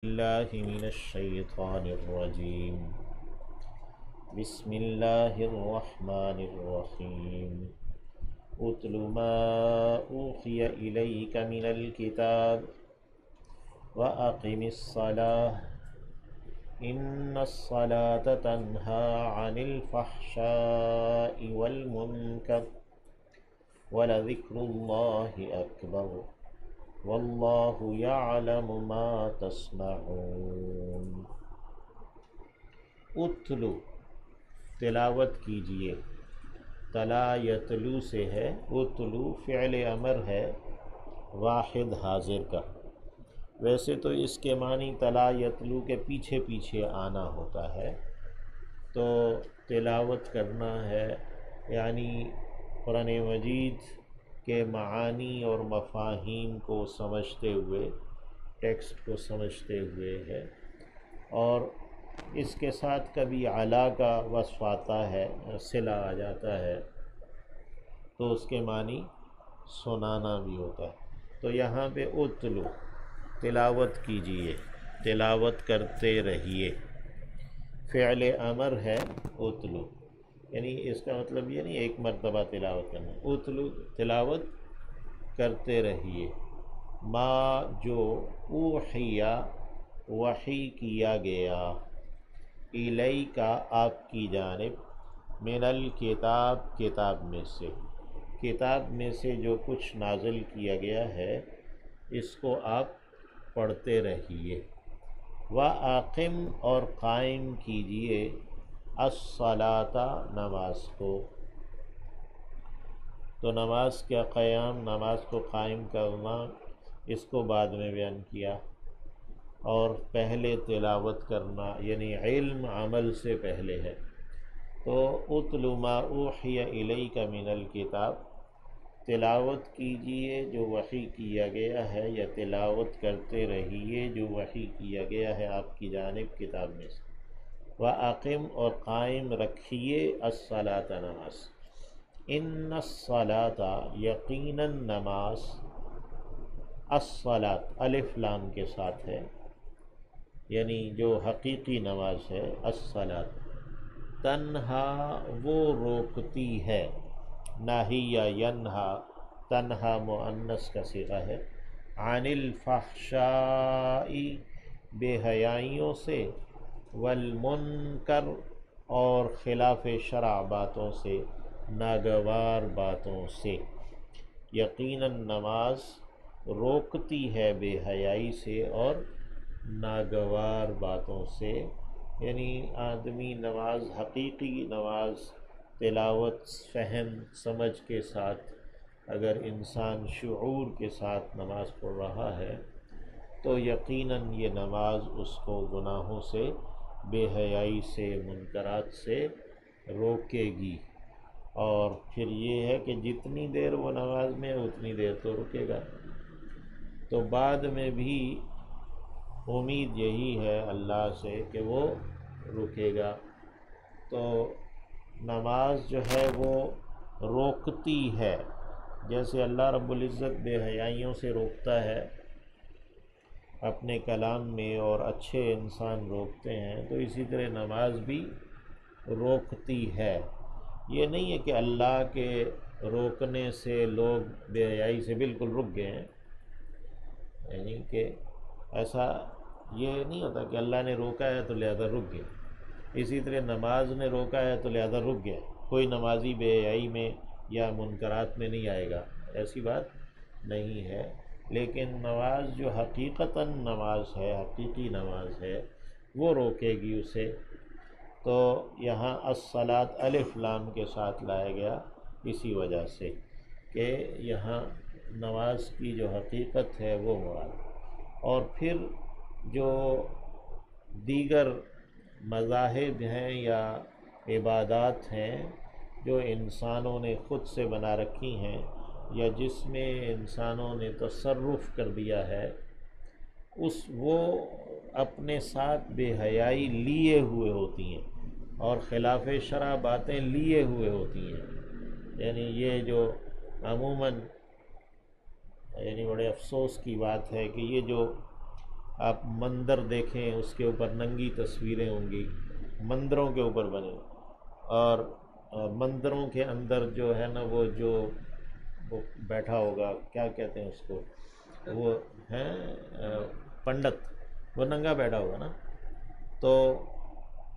الله من الشيطان الرجيم. بسم الله الرحمن الرحيم. اتل ما أوحي إليك من الكتاب وأقم الصلاة إن الصلاة تنهى عن الفحشاء والمنكر ولذكر الله أكبر واللہ یعلم ما تصنعون. اتلو تلاوت کیجئے. تلا یتلو سے ہے. اتلو فعل امر ہے واحد حاضر کا. ویسے تو اس کے معنی تلا یتلو کے پیچھے پیچھے آنا ہوتا ہے، تو تلاوت کرنا ہے یعنی قرآن مجید کے معانی اور مفاہیم کو سمجھتے ہوئے، ٹیکسٹ کو سمجھتے ہوئے ہے. اور اس کے ساتھ کبھی علا کا وصف آتا ہے، صلہ آ جاتا ہے، تو اس کے معنی سنانا بھی ہوتا ہے. تو یہاں پہ اتلو تلاوت کیجئے، تلاوت کرتے رہیے. فعل امر ہے اتلو، یعنی اس کا مطلب یہ نہیں ایک مرتبہ تلاوت کرنا. اتلو تلاوت کرتے رہیے. ما جو اوحیا وحی کیا گیا، الیکا آپ کی جانب، من الکتاب کتاب میں سے، کتاب میں سے جو کچھ نازل کیا گیا ہے اس کو آپ پڑھتے رہیے. وَأَقِمْ اور قائم کیجئے، الصلاۃ نماز کو. تو نماز کا قیام، نماز کو قائم کرنا، اس کو بعد میں بیان کیا. اور پہلے تلاوت کرنا یعنی علم عمل سے پہلے ہے. تو اتل ما اوحی الیک من الکتاب، تلاوت کیجئے جو وحی کیا گیا ہے، یا تلاوت کرتے رہیے جو وحی کیا گیا ہے آپ کی جانب کتاب میں سے. وَأَقِمْ اور قائم رکھیے، الصلاۃ نماز. ان الصلاۃ یقیناً نماز، الصلاۃ الف لام کے ساتھ ہے، یعنی جو حقیقی نماز ہے. الصلاۃ تنہا وہ روکتی ہے، ناہیہ ینہا، تنہا مؤنث کا صیغہ ہے، عن الفحشاء بے حیائیوں سے، والمنکر اور خلاف شرع باتوں سے، ناگوار باتوں سے. یقیناً نماز روکتی ہے بے حیائی سے اور ناگوار باتوں سے. یعنی آدمی نماز، حقیقی نماز، تلاوت فہم سمجھ کے ساتھ اگر انسان شعور کے ساتھ نماز پڑھ رہا ہے تو یقیناً یہ نماز اس کو گناہوں سے، بے حیائی سے، منکرات سے روکے گی. اور پھر یہ ہے کہ جتنی دیر وہ نماز میں اتنی دیر تو رکے گا. تو بعد میں بھی امید یہی ہے اللہ سے کہ وہ رکے گا. تو نماز جو ہے وہ روکتی ہے، جیسے اللہ رب العزت بے حیائیوں سے روکتا ہے اپنے کلام میں اور اچھے انسان روکتے ہیں، تو اسی طرح نماز بھی روکتی ہے. یہ نہیں ہے کہ اللہ کے روکنے سے لوگ بے حیائی سے بالکل رک گئے ہیں، یعنی کہ ایسا یہ نہیں ہوتا کہ اللہ نے روکا ہے تو لہذا رک گئے. اسی طرح نماز نے روکا ہے تو لہذا رک گئے. کوئی نمازی بے حیائی میں یا منکرات میں نہیں آئے گا، ایسی بات نہیں ہے. لیکن نماز جو حقیقتاً نماز ہے، حقیقی نماز ہے، وہ روکے گی اسے. تو یہاں الصلاۃ الف لام کے ساتھ لایا گیا اسی وجہ سے کہ یہاں نماز کی جو حقیقت ہے وہ مراد. اور پھر جو دیگر مذاہب ہیں یا عبادات ہیں جو انسانوں نے خود سے بنا رکھی ہیں یا جس میں انسانوں نے تصرف کر دیا ہے، وہ اپنے ساتھ بے حیائی لیے ہوئے ہوتی ہیں اور خلاف شرع باتیں لیے ہوئے ہوتی ہیں. یعنی یہ جو عموماً، یعنی بڑے افسوس کی بات ہے کہ یہ جو آپ مندر دیکھیں، اس کے اوپر ننگی تصویریں ہوں گی، مندروں کے اوپر بنے، اور مندروں کے اندر جو ہے نا وہ بیٹھا ہوگا، کیا کہتے ہیں اس کو، وہ ہیں پنڈت، وہ ننگا بیٹھا ہوگا نا. تو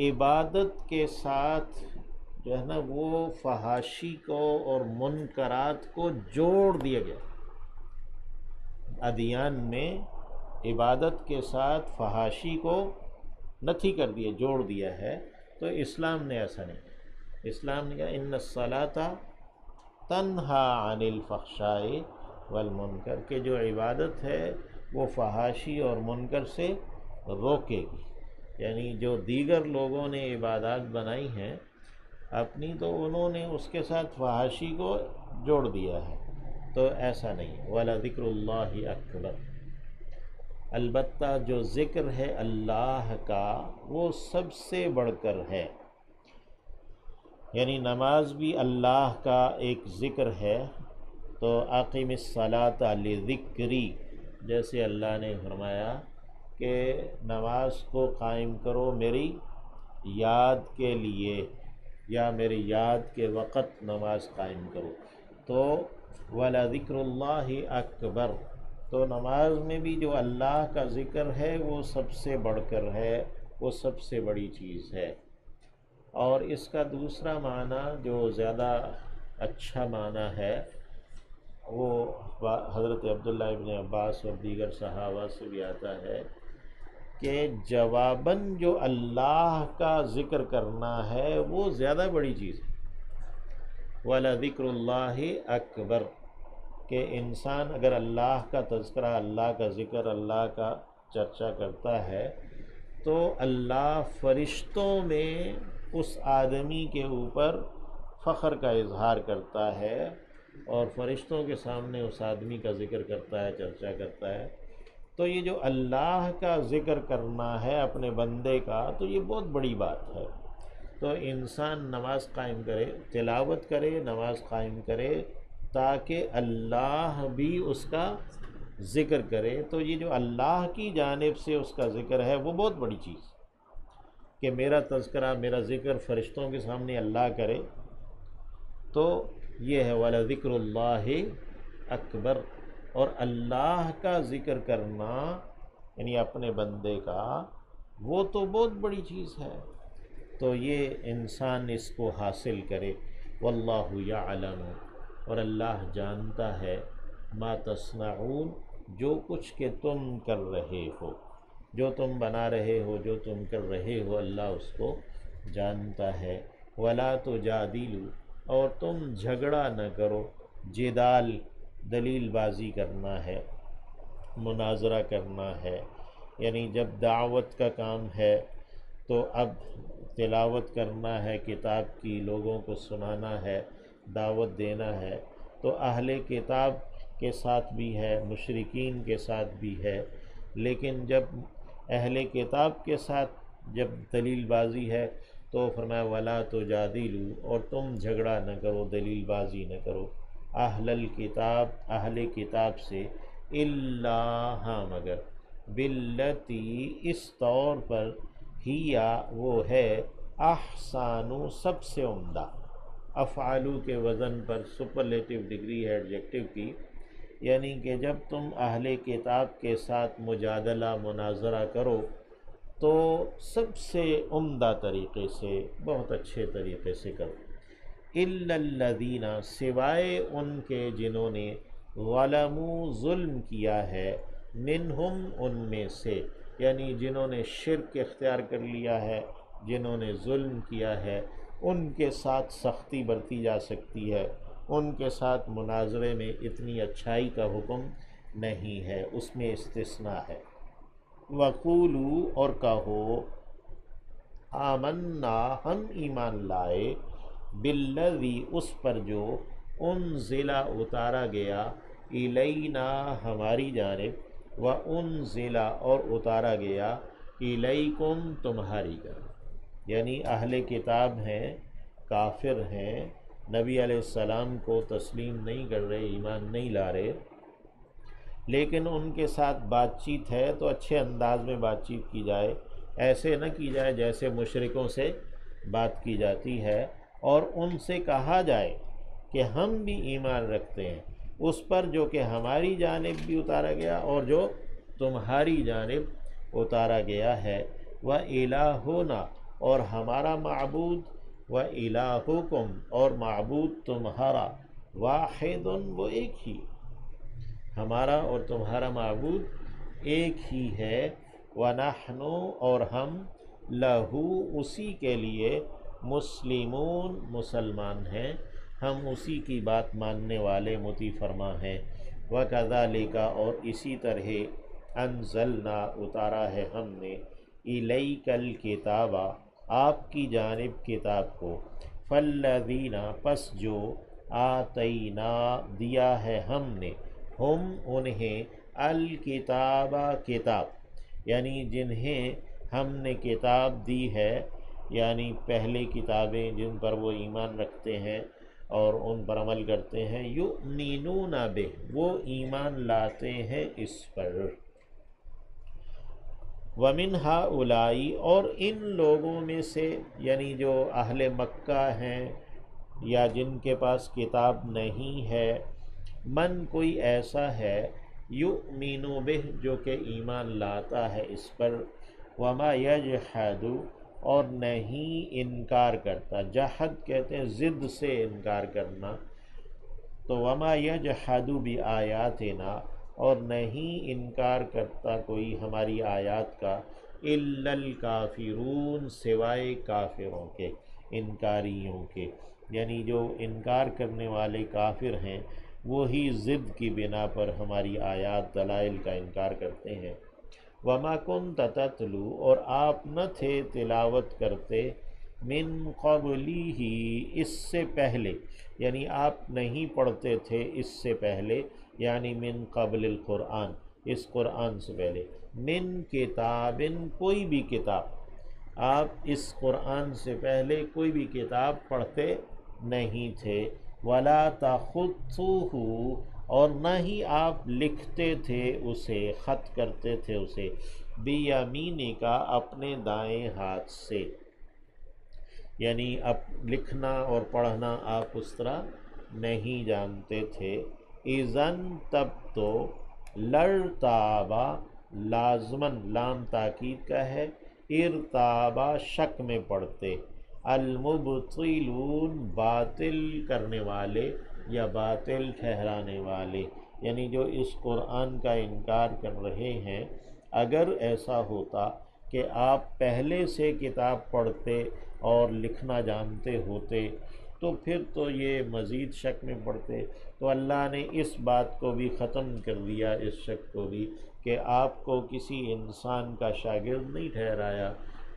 عبادت کے ساتھ جو ہے نا وہ فحاشی کو اور منکرات کو جوڑ دیا گیا. ادیان میں عبادت کے ساتھ فحاشی کو نتھی کر دیا، جوڑ دیا ہے. تو اسلام نے ایسا نہیں. اسلام نے کہا ان الصلاۃ تنہا عن الفحشاء والمنکر، کہ جو عبادت ہے وہ فحاشی اور منکر سے روکے گی. یعنی جو دیگر لوگوں نے عبادات بنائی ہیں اپنی، تو انہوں نے اس کے ساتھ فحاشی کو جوڑ دیا ہے. تو ایسا نہیں. وَلَذِكْرُ اللَّهِ أَكْبَرُ، البتہ جو ذکر ہے اللہ کا وہ سب سے بڑھ کر ہے. یعنی نماز بھی اللہ کا ایک ذکر ہے. تو اقم الصلاۃ لذکری، جیسے اللہ نے فرمایا کہ نماز کو قائم کرو میری یاد کے لیے، یا میری یاد کے وقت نماز قائم کرو. تو وَلَذِكْرُ اللَّهِ أَكْبَرُ، تو نماز میں بھی جو اللہ کا ذکر ہے وہ سب سے بڑھ کر ہے، وہ سب سے بڑی چیز ہے. اور اس کا دوسرا معنی جو زیادہ اچھا معنی ہے وہ حضرت عبداللہ ابن عباس اور دیگر صحابہ سے بھی آتا ہے کہ جواباً جو اللہ کا ذکر کرنا ہے وہ زیادہ بڑی چیز ہے. وَلَذِكْرُ اللَّهِ أَكْبَرُ، کہ انسان اگر اللہ کا تذکرہ، اللہ کا ذکر، اللہ کا چرچا کرتا ہے تو اللہ فرشتوں میں اس آدمی کے اوپر فخر کا اظہار کرتا ہے، اور فرشتوں کے سامنے اس آدمی کا ذکر کرتا ہے، چرچا کرتا ہے. تو یہ جو اللہ کا ذکر کرنا ہے اپنے بندے کا، تو یہ بہت بڑی بات ہے. تو انسان نماز قائم کرے، تلاوت کرے، نماز قائم کرے، تاکہ اللہ بھی اس کا ذکر کرے. تو یہ جو اللہ کی جانب سے اس کا ذکر ہے وہ بہت بڑی چیز، کہ میرا تذکرہ، میرا ذکر فرشتوں کے سامنے اللہ کرے. تو یہ ہے وَلَذِكْرُ اللَّهِ أَكْبَرُ، اور اللہ کا ذکر کرنا یعنی اپنے بندے کا، وہ تو بہت بڑی چیز ہے. تو یہ انسان اس کو حاصل کرے. وَاللَّهُ يَعْلَمُ، اور اللہ جانتا ہے، مَا تَصْنَعُونَ، جو کچھ کہ تم کر رہے ہو، جو تم بنا رہے ہو، جو تم کر رہے ہو، اللہ اس کو جانتا ہے. وَلَا تُجَادِلُوا، اور تم جھگڑا نہ کرو. جدال دلیل بازی کرنا ہے، مناظرہ کرنا ہے. یعنی جب دعوت کا کام ہے تو اب تلاوت کرنا ہے کتاب کی، لوگوں کو سنانا ہے، دعوت دینا ہے، تو اہل کتاب کے ساتھ بھی ہے، مشرکین کے ساتھ بھی ہے. لیکن جب اہل کتاب کے ساتھ جب دلیل بازی ہے تو فرمایا وَلَا تُجَادِلُوا، اور تم جھگڑا نہ کرو، دلیل بازی نہ کرو. اہل الکتاب، اہل کتاب سے، الا، ہاں مگر، باللتی، اس طور پر، ہیا، وہ ہے، احسانو، سب سے عمدہ. افعالو کے وزن پر سپرلیٹو ڈگری ہے ایڈجیکٹو کی. یعنی کہ جب تم اہل کتاب کے ساتھ مجادلہ، مناظرہ کرو تو سب سے عمدہ طریقے سے، بہت اچھے طریقے سے کرو. الا الذین، سوائے ان کے جنہوں نے، ظلموا، ظلم کیا ہے، منہم، ان میں سے، یعنی جنہوں نے شرک اختیار کر لیا ہے، جنہوں نے ظلم کیا ہے، ان کے ساتھ سختی برتی جا سکتی ہے. ان کے ساتھ مناظرے میں اتنی اچھائی کا حکم نہیں ہے، اس میں استثناء ہے. وَقُولُوا، اور کہو، آمنا، ہم ایمان لائے، بالذی، اس پر جو، انزل، اتارا گیا، الینا، ہماری جانب، وانزل، اور اتارا گیا، الیکم، تمہاری جانب. یعنی اہل کتاب ہیں، کافر ہیں، نبی علیہ السلام کو تسلیم نہیں کر رہے، ایمان نہیں لا رہے، لیکن ان کے ساتھ بات چیت ہے تو اچھے انداز میں بات چیت کی جائے، ایسے نہ کی جائے جیسے مشرکوں سے بات کی جاتی ہے، اور ان سے کہا جائے کہ ہم بھی ایمان رکھتے ہیں اس پر جو کہ ہماری جانب بھی اتارا گیا اور جو تمہاری جانب اتارا گیا ہے، وَإِلَٰهُنَا اور ہمارا معبود، وَإِلَٰهُكُمْ اور معبود تمہارا، واحد وہ ایک ہی، ہمارا اور تمہارا معبود ایک ہی ہے، وَنَحْنُ اور ہم، لَهُ اسی کے لیے، مسلمون مسلمان ہیں، ہم اسی کی بات ماننے والے مطیع فرما ہیں، وَكَذَلِكَ اور اسی طرح، انزلنا اتارا ہے ہم نے، الیک الکتاب آپ کی جانب کتاب کو، فالذین پس جو، آتینا دیا ہے ہم نے، ہم انہیں، الکتاب کتاب یعنی جنہیں ہم نے کتاب دی ہے، یعنی پہلے کتابیں جن پر وہ ایمان رکھتے ہیں اور ان پر عمل کرتے ہیں، یؤمنون بہ وہ ایمان لاتے ہیں اس پر، وَمِنْ هَؤُلَاءِ اور ان لوگوں میں سے، یعنی جو اہل مکہ ہیں یا جن کے پاس کتاب نہیں ہے، من کوئی ایسا ہے، یؤمن بہ جو کہ ایمان لاتا ہے اس پر، وما یجحد اور نہیں انکار کرتا، جحد کہتے ہیں ضد سے انکار کرنا، تو وما یجحد بآیاتنا اور نہیں انکار کرتا کوئی ہماری آیات کا، الا الکافرون سوائے کافروں کے، انکاریوں کے، یعنی جو انکار کرنے والے کافر ہیں وہی ضد کی بنا پر ہماری آیات دلائل کا انکار کرتے ہیں، وما کنت تتلو اور آپ نہ تھے تلاوت کرتے، من قبلہ اس سے پہلے، یعنی آپ نہیں پڑھتے تھے اس سے پہلے، یعنی من قبل القرآن اس قرآن سے پہلے، من کتاب کوئی بھی کتاب، آپ اس قرآن سے پہلے کوئی بھی کتاب پڑھتے نہیں تھے، ولا تخطوہ اور نہ ہی آپ لکھتے تھے اسے، خط کرتے تھے اسے، بیمینک اپنے دائیں ہاتھ سے، یعنی اب لکھنا اور پڑھنا آپ اس طرح نہیں جانتے تھے، اذن تب تو، لرتابا لازماً لام تاکید کا ہے، ارتابا شک میں پڑھتے، المبطلون باطل کرنے والے یا باطل ٹھہرانے والے، یعنی جو اس قرآن کا انکار کر رہے ہیں، اگر ایسا ہوتا کہ آپ پہلے سے کتاب پڑھتے اور لکھنا جانتے ہوتے تو پھر تو یہ مزید شک میں پڑتے، تو اللہ نے اس بات کو بھی ختم کر دیا، اس شک کو بھی، کہ آپ کو کسی انسان کا شاگرد نہیں ٹھہرایا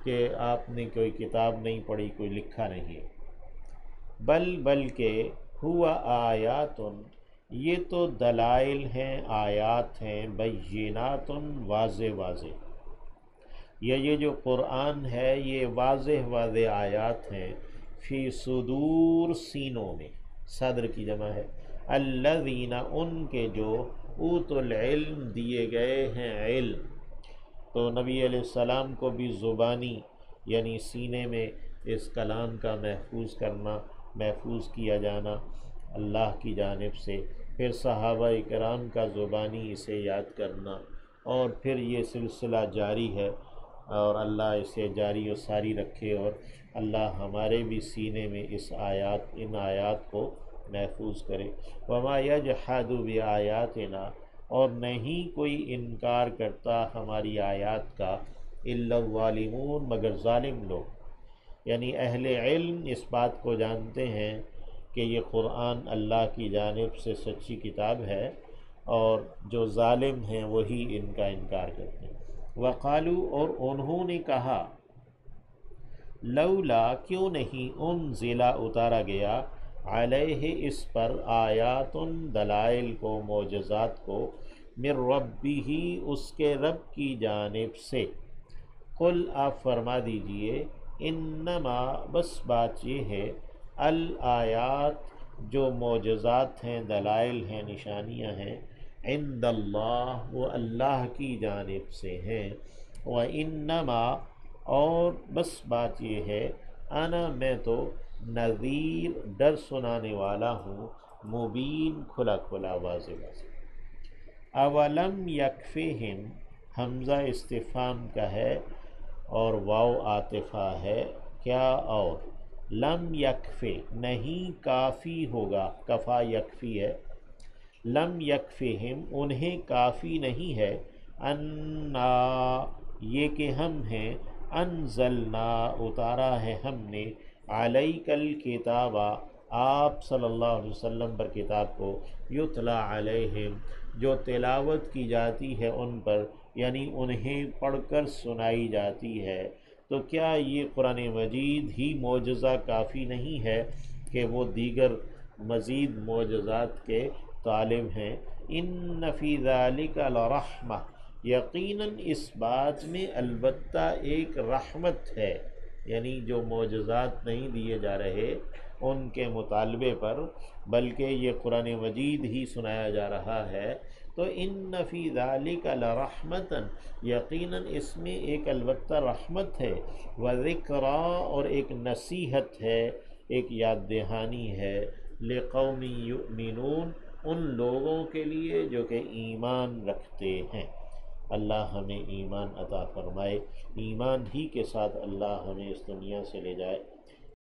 کہ آپ نے کوئی کتاب نہیں پڑھی، کوئی لکھا نہیں، بلکہ ہوا آیات یہ تو دلائل ہیں، آیات ہیں، بینات واضح واضح، یہ جو قرآن ہے یہ واضح واضح آیات ہیں، فی صدور سینوں میں، صدر کی جمع ہے، الذین ان کے جو، اوتوا العلم دیے گئے ہیں علم، تو نبی علیہ السلام کو بھی زبانی یعنی سینے میں اس کلام کا محفوظ کرنا، محفوظ کیا جانا اللہ کی جانب سے، پھر صحابہ کرام کا زبانی اسے یاد کرنا، اور پھر یہ سلسلہ جاری ہے، اور اللہ اسے جاری و ساری رکھے، اور اللہ ہمارے بھی سینے میں ان آیات کو محفوظ کرے، وما یجحد بآیاتنا اور نہیں کوئی انکار کرتا ہماری آیات کا، الا الظالمون مگر ظالم لوگ، یعنی اہل علم اس بات کو جانتے ہیں کہ یہ قرآن اللہ کی جانب سے سچی کتاب ہے، اور جو ظالم ہیں وہی ان کا انکار کرتے ہیں، وقالو اور انہوں نے کہا، لولا کیوں نہیں، انزلا اتارا گیا، علیہ اس پر، آیات دلائل کو، معجزات کو، من ربہ اس کے رب کی جانب سے، قل آپ فرما دیجئے، انما بس بات یہ ہے، الآیات جو معجزات ہیں، دلائل ہیں، نشانیاں ہیں، عند اللہ وہ اللہ کی جانب سے ہیں، وَإِنَّمَا اور بس بات یہ ہے، انا میں تو نذیر ڈر سنانے والا ہوں، مبین کھلا کھلا واضح واضح۔ اولم یکفہم حمزہ استفہام کا ہے اور واو عاطفہ ہے، کیا اور لم یکفی نہیں کافی ہوگا، کفا یکفی ہے، لم یکفہم انہیں کافی نہیں ہے، انا یہ کہ ہم ہیں، انزلنا اتارا ہے ہم نے، علیک الکتاب آپ صلی اللہ علیہ وسلم پر کتاب کو، یتلا علیہم جو تلاوت کی جاتی ہے ان پر، یعنی انہیں پڑھ کر سنائی جاتی ہے۔ تو کیا یہ قرآن مجید ہی معجزہ کافی نہیں ہے کہ وہ دیگر مزید معجزات کے طالب ہیں؟ ان فی ذالک لرحمہ یقیناً اس بات میں البتہ ایک رحمت ہے، یعنی جو معجزات نہیں دیے جا رہے ان کے مطالبے پر، بلکہ یہ قرآن مجید ہی سنایا جا رہا ہے، تو ان فی ذالک لرحمتاً یقیناً اس میں ایک البتہ رحمت ہے، وذکریٰ اور ایک نصیحت ہے، ایک یاد دہانی ہے، لقوم یؤمنون ان لوگوں کے لیے جو کہ ایمان رکھتے ہیں۔ اللہ ہمیں ایمان عطا فرمائے، ایمان ہی کے ساتھ اللہ ہمیں اس دنیا سے لے جائے۔